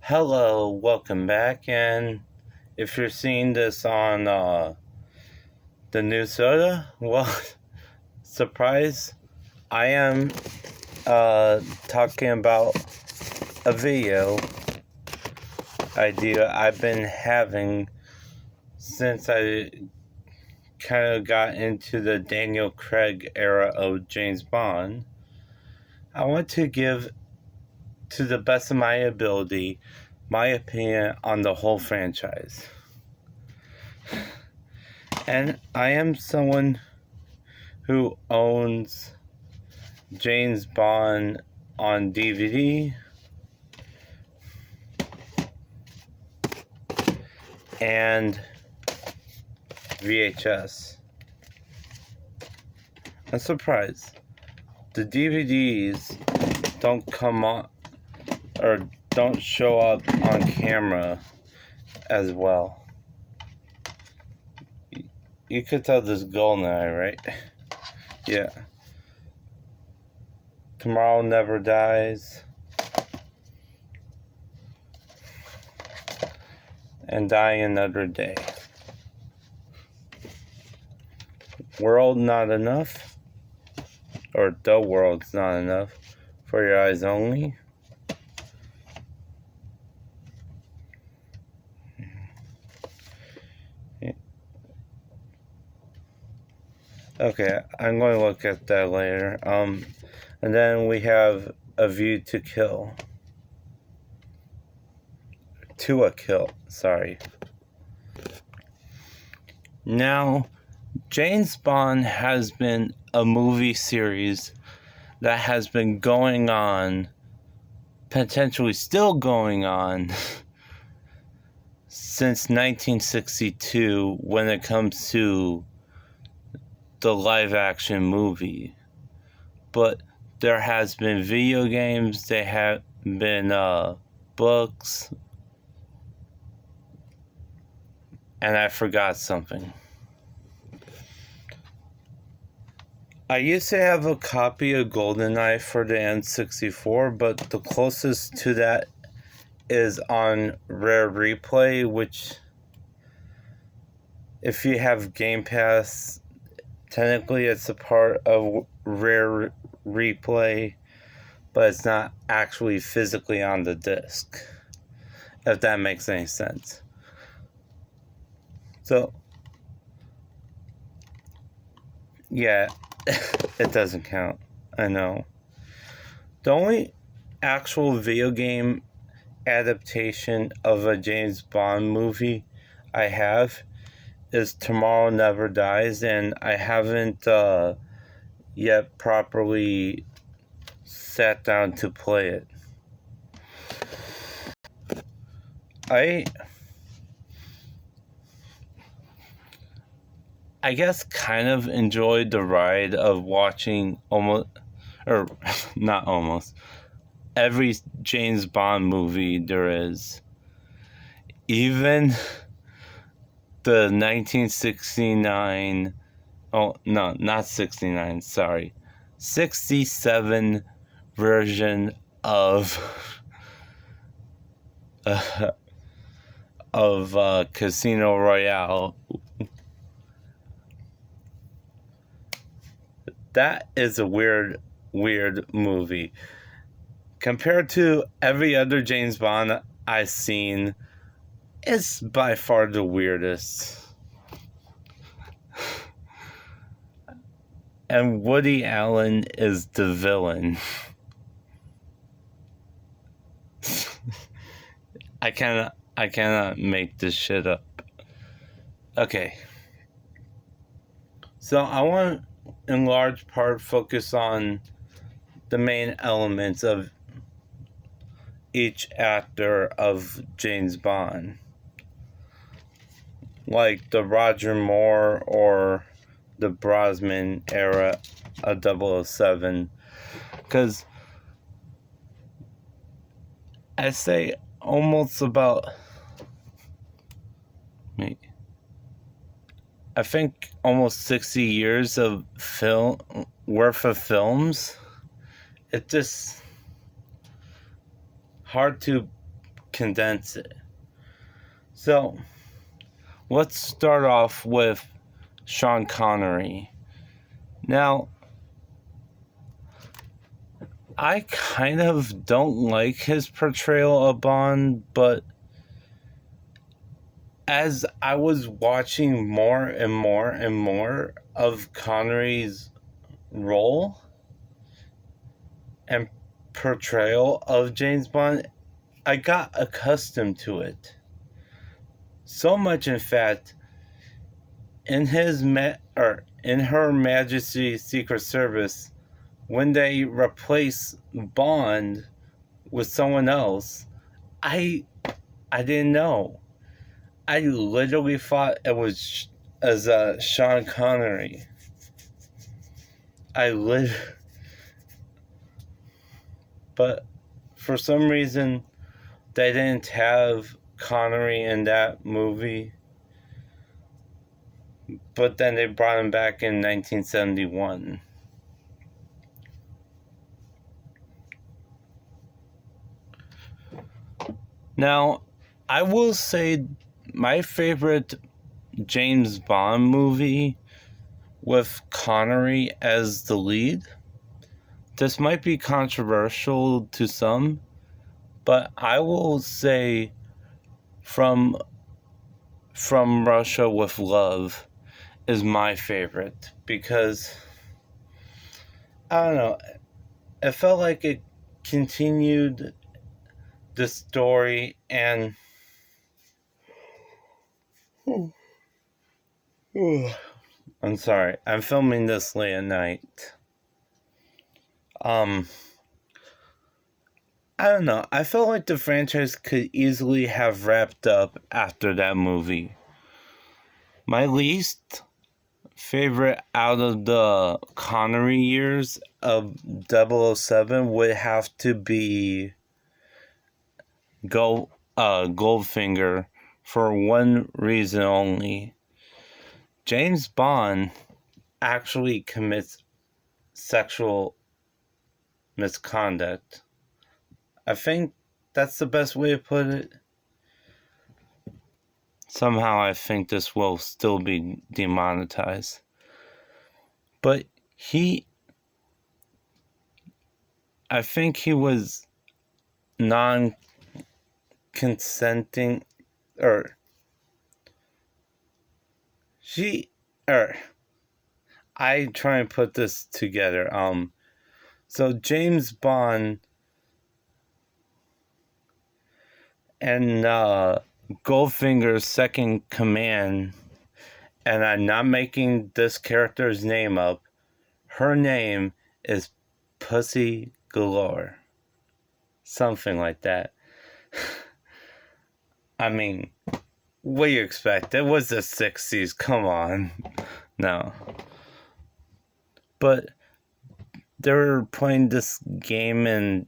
Hello, welcome back. And if you're seeing this on the new soda, well, surprise, I am talking about a video idea I've been having since I kind of got into the Daniel Craig era of James Bond. I want to give, to the best of my ability, my opinion on the whole franchise. And I am someone who owns James Bond on DVD and VHS. I'm surprised. The DVDs don't come on or don't show up on camera as well. You could tell this GoldenEye, right? Yeah. Tomorrow Never Dies. And Die Another Day. World Not Enough. Or The World's Not Enough. For Your Eyes Only. Okay, I'm going to look at that later. And then we have A View to Kill. To a Kill, sorry. Now, James Bond has been a movie series that has been going on, potentially still going on, since 1962 when it comes to the live action movie. But there has been video games, there have been books, and I forgot something. I used to have a copy of GoldenEye for the N64, but the closest to that is on Rare Replay, which, if you have Game Pass, technically it's a part of Rare Replay, but it's not actually physically on the disc, if that makes any sense. So, yeah, it doesn't count. I know. The only actual video game adaptation of a James Bond movie I have is Tomorrow Never Dies, and I haven't yet properly sat down to play it. I guess kind of enjoyed the ride of watching every James Bond movie there is. Even the 1969, oh no, not 69, sorry, 67 version of Casino Royale. That is a weird movie. Compared to every other James Bond I've seen, it's by far the weirdest. And Woody Allen is the villain. I cannot make this shit up. Okay. So I want to, in large part, focus on the main elements of each actor of James Bond. Like the Roger Moore or the Brosnan era of 007. Because I say almost about, I think almost 60 years of worth of films. It's just hard to condense it. So, let's start off with Sean Connery. Now, I kind of don't like his portrayal of Bond, but as I was watching more and more and more of Connery's role and portrayal of James Bond, I got accustomed to it. So much, in fact, in Her Majesty's Secret Service, when they replace Bond with someone else, I didn't know. I literally thought it was Sean Connery. But for some reason, they didn't have Connery in that movie. But then they brought him back in 1971. Now, I will say my favorite James Bond movie with Connery as the lead. This might be controversial to some, but I will say From Russia with Love is my favorite because, I don't know, it felt like it continued the story and I'm sorry, I'm filming this late at night. I don't know, I felt like the franchise could easily have wrapped up after that movie. My least favorite out of the Connery years of 007 would have to be Goldfinger, for one reason only. James Bond actually commits sexual misconduct. I think that's the best way to put it. Somehow I think this will still be demonetized. But I think he was non-consenting, I try and put this together. So James Bond and Goldfinger's second command, and I'm not making this character's name up, her name is Pussy Galore. Something like that. I mean, what do you expect? It was the 60s, come on. No. But they were playing this game and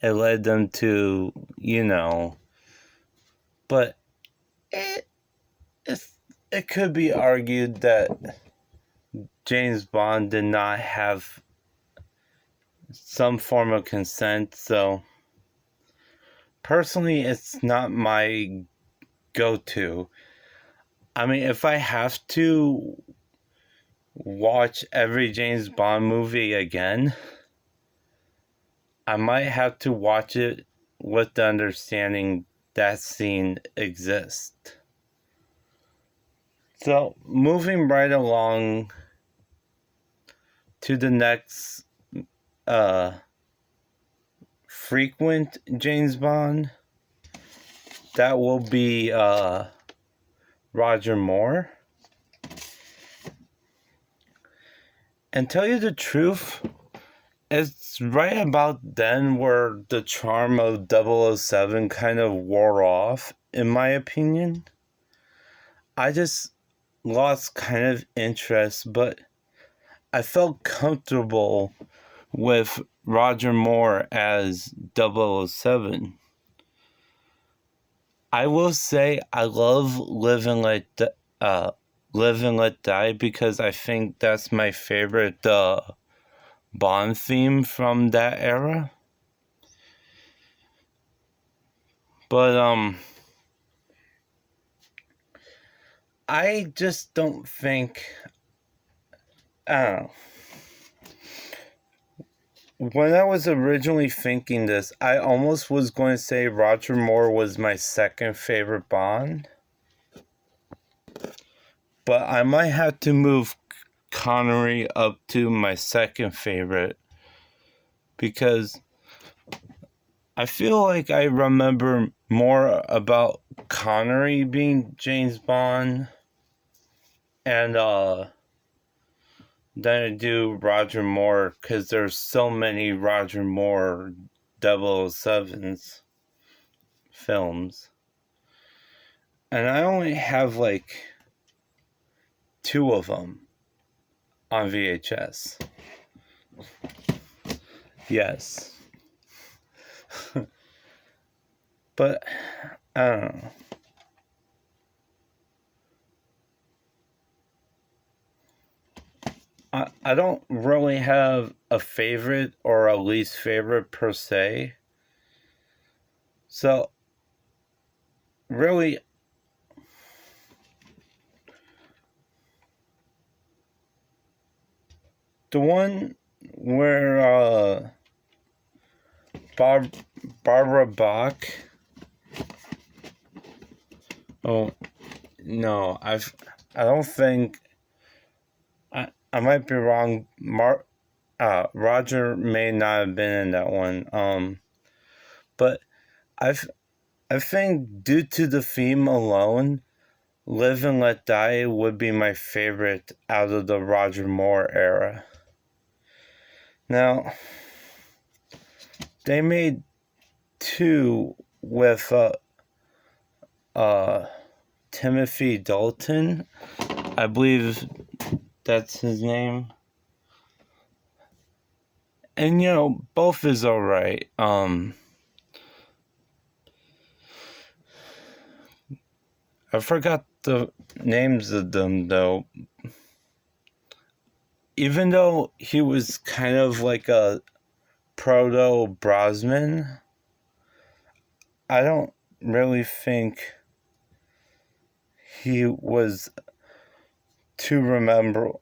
it led them to, but it could be argued that James Bond did not have some form of consent, so personally it's not my go-to. I mean, if I have to watch every James Bond movie again, I might have to watch it with the understanding that scene exists. So, moving right along to the next frequent James Bond, that will be Roger Moore. And tell you the truth, it's right about then where the charm of 007 kind of wore off, in my opinion. I just lost kind of interest, but I felt comfortable with Roger Moore as 007. I will say I love Live and Let Die because I think that's my favorite Bond theme from that era. But I just don't think, I don't know. When I was originally thinking this, I almost was going to say Roger Moore was my second favorite Bond. But I might have to move Connery up to my second favorite. Because I feel like I remember more about Connery being James Bond and than I do Roger Moore, because there's so many Roger Moore 007's films. And I only have like 2 of them on VHS. Yes. But I don't know. I don't really have a favorite or a least favorite per se. So, really, the one where Barbara Bach. Oh no, I don't think I might be wrong. Roger may not have been in that one. But I think due to the theme alone, Live and Let Die would be my favorite out of the Roger Moore era. Now, they made 2 with Timothy Dalton. I believe that's his name. And both is alright. I forgot the names of them though. Even though he was kind of like a proto Brosnan, I don't really think he was too rememberable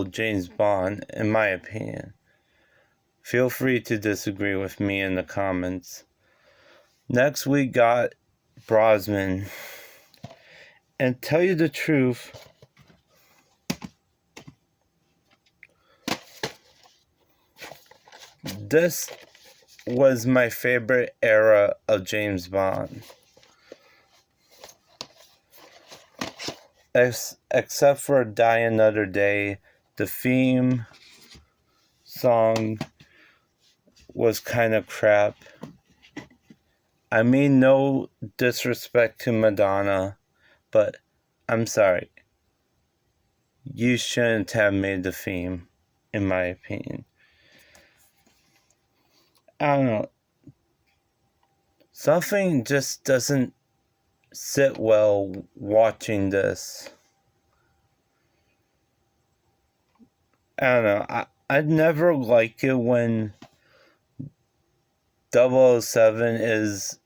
James Bond, in my opinion. Feel free to disagree with me in the comments. Next we got Brosnan. And tell you the truth, this was my favorite era of James Bond. Except for Die Another Day, the theme song was kind of crap. I mean, no disrespect to Madonna, but I'm sorry. You shouldn't have made the theme, in my opinion. I don't know. Something just doesn't sit well watching this. I don't know. I'd never like it when 007 is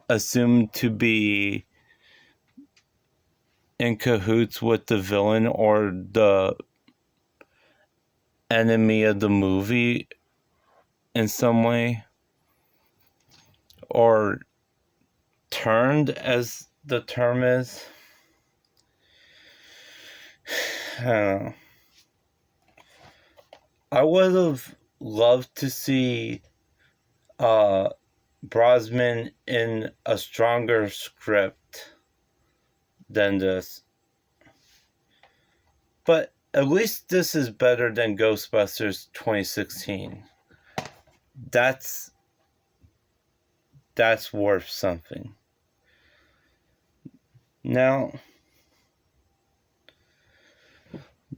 assumed to be in cahoots with the villain or the enemy of the movie in some way, or turned, as the term is. I don't know. I would have loved to see Brosnan in a stronger script than this. But at least this is better than Ghostbusters 2016. That's worth something. Now,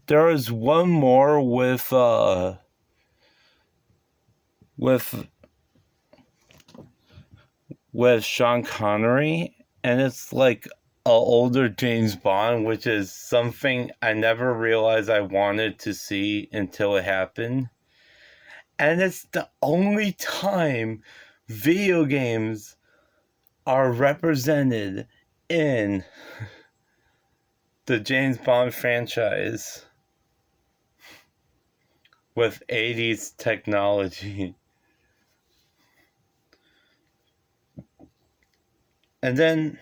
there is one more with Sean Connery, and it's like a older James Bond, which is something I never realized I wanted to see until it happened. And it's the only time video games are represented in the James Bond franchise with 80s technology. And then,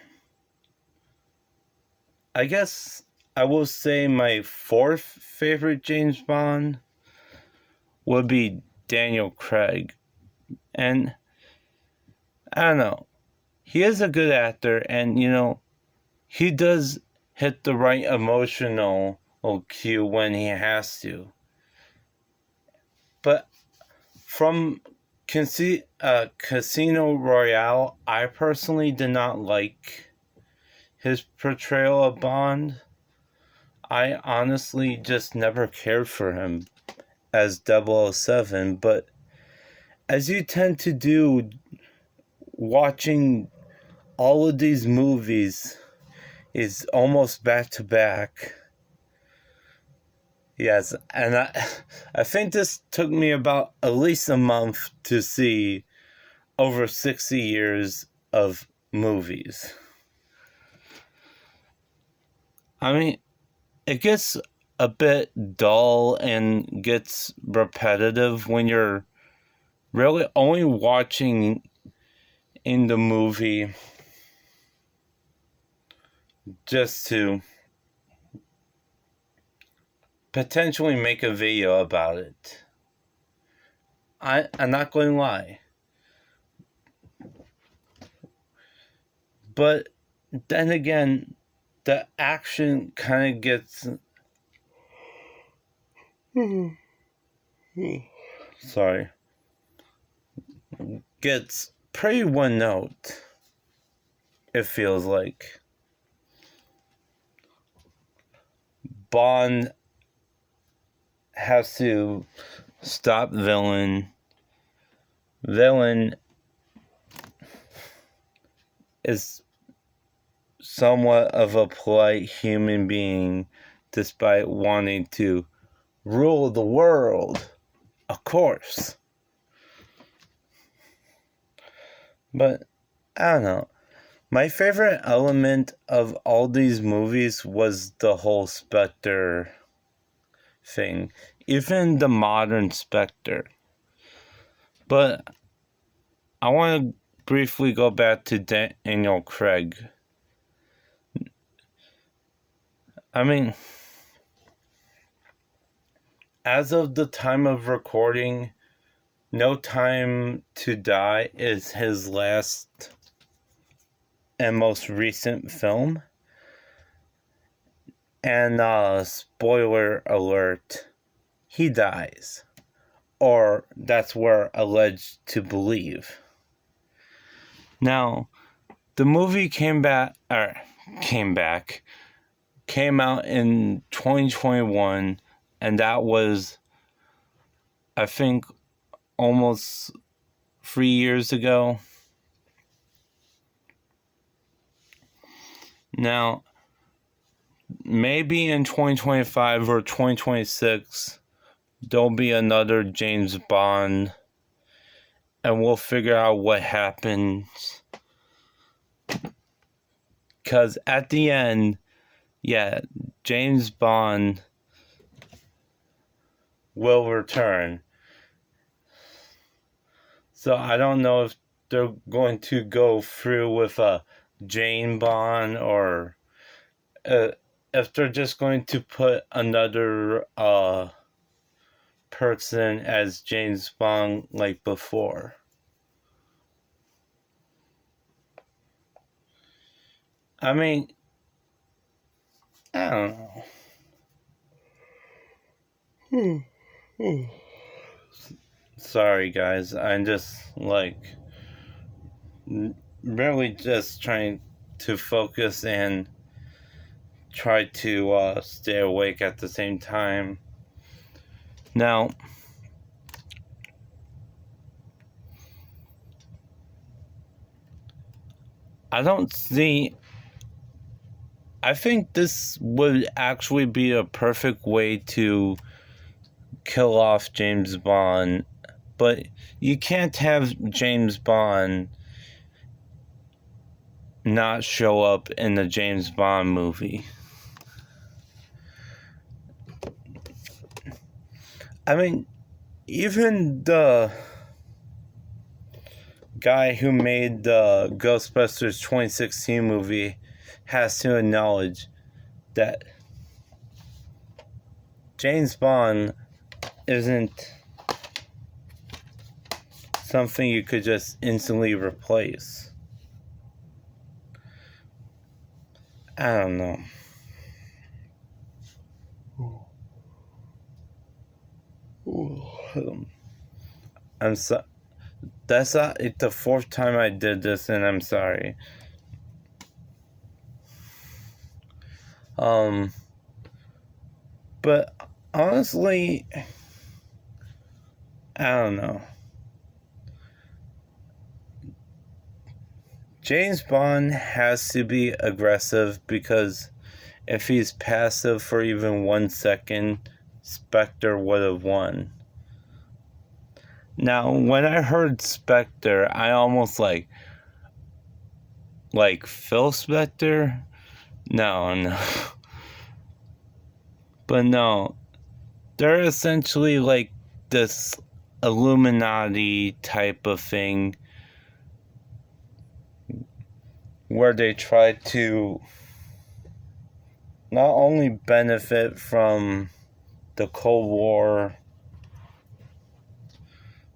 I guess I will say my fourth favorite James Bond would be Daniel Craig. And I don't know, he is a good actor, and he does hit the right emotional cue when he has to. But from Casino Royale, I personally did not like his portrayal of Bond. I honestly just never cared for him as 007, but as you tend to do watching all of these movies is almost back to back. Yes, and I think this took me about at least a month to see over 60 years of movies. I mean, it gets a bit dull and gets repetitive when you're really only watching in the movie just to potentially make a video about it. I'm not going to lie. But then again, the action kind of gets... Sorry. Gets pretty one note, it feels like. Bond has to stop villain. Villain is somewhat of a polite human being despite wanting to rule the world, of course. But I don't know. My favorite element of all these movies was the whole Spectre thing. Even the modern Spectre. But I want to briefly go back to Daniel Craig. I mean, as of the time of recording, No Time to Die is his last and most recent film. And spoiler alert, he dies. Or that's what we're alleged to believe. Now, the movie came out in 2021, and that was, I think, almost 3 years ago. Now, maybe in 2025 or 2026, there'll be another James Bond, and we'll figure out what happens. Because at the end, yeah, James Bond will return. So I don't know if they're going to go through with a Jane Bond, or if they're just going to put another person as James Bond like before. I mean, I don't know. Sorry, guys. I'm just really just trying to focus and try to stay awake at the same time. Now, I think this would actually be a perfect way to kill off James Bond But you can't have James Bond not show up in the James Bond movie. I mean, even the guy who made the Ghostbusters 2016 movie has to acknowledge that James Bond isn't something you could just instantly replace. I don't know. I'm so. That's not the fourth time I did this, and I'm sorry. But honestly, I don't know. James Bond has to be aggressive, because if he's passive for even 1 second, Spectre would have won. Now, when I heard Spectre, I almost like Phil Spector? No. But no, they're essentially like this Illuminati type of thing where they try to not only benefit from the Cold War,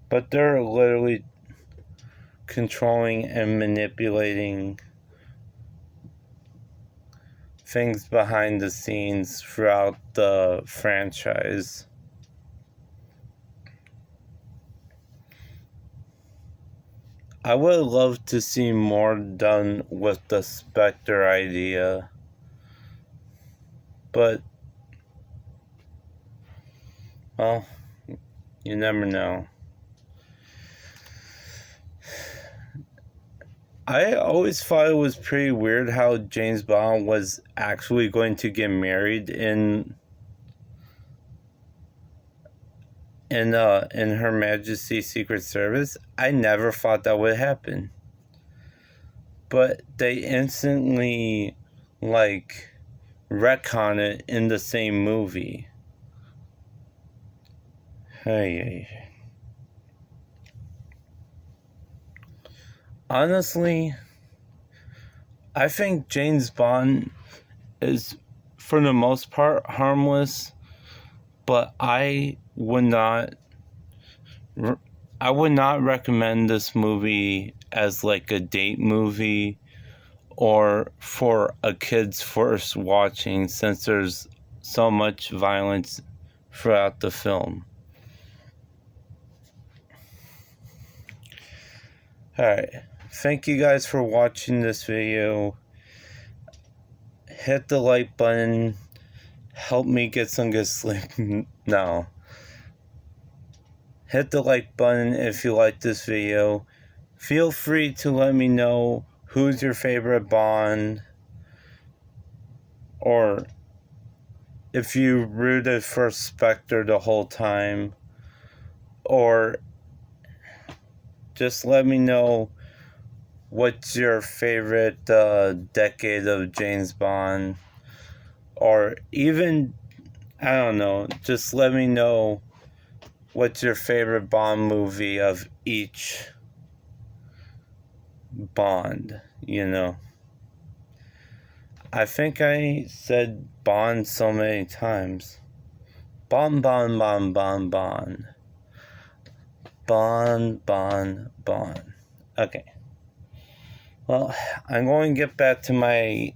but they're literally controlling and manipulating things behind the scenes throughout the franchise. I would love to see more done with the Spectre idea, but, well, you never know. I always thought it was pretty weird how James Bond was actually going to get married in Her Majesty's Secret Service. I never thought that would happen. But they instantly, retcon it in the same movie. Hey. Honestly, I think James Bond is, for the most part, harmless, but I would not recommend this movie as like a date movie or for a kid's first watching, since there's so much violence throughout the film. Alright, thank you guys for watching this video. Hit the like button, help me get some good sleep. No. Hit the like button if you like this video. Feel free to let me know who's your favorite Bond, or if you rooted for Spectre the whole time, or just let me know what's your favorite decade of James Bond, or even, I don't know, just let me know what's your favorite Bond movie of each Bond, I think I said Bond so many times. Bond. Bond. Okay. Well, I'm going to get back to my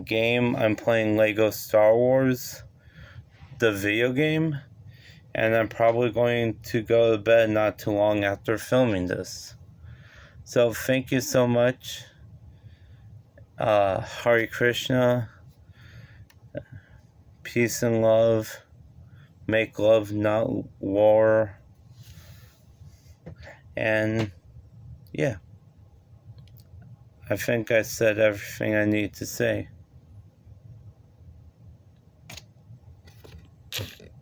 game. I'm playing Lego Star Wars, the video game, and I'm probably going to go to bed not too long after filming this. So thank you so much. Hare Krishna. Peace and love. Make love, not war. And yeah, I think I said everything I need to say.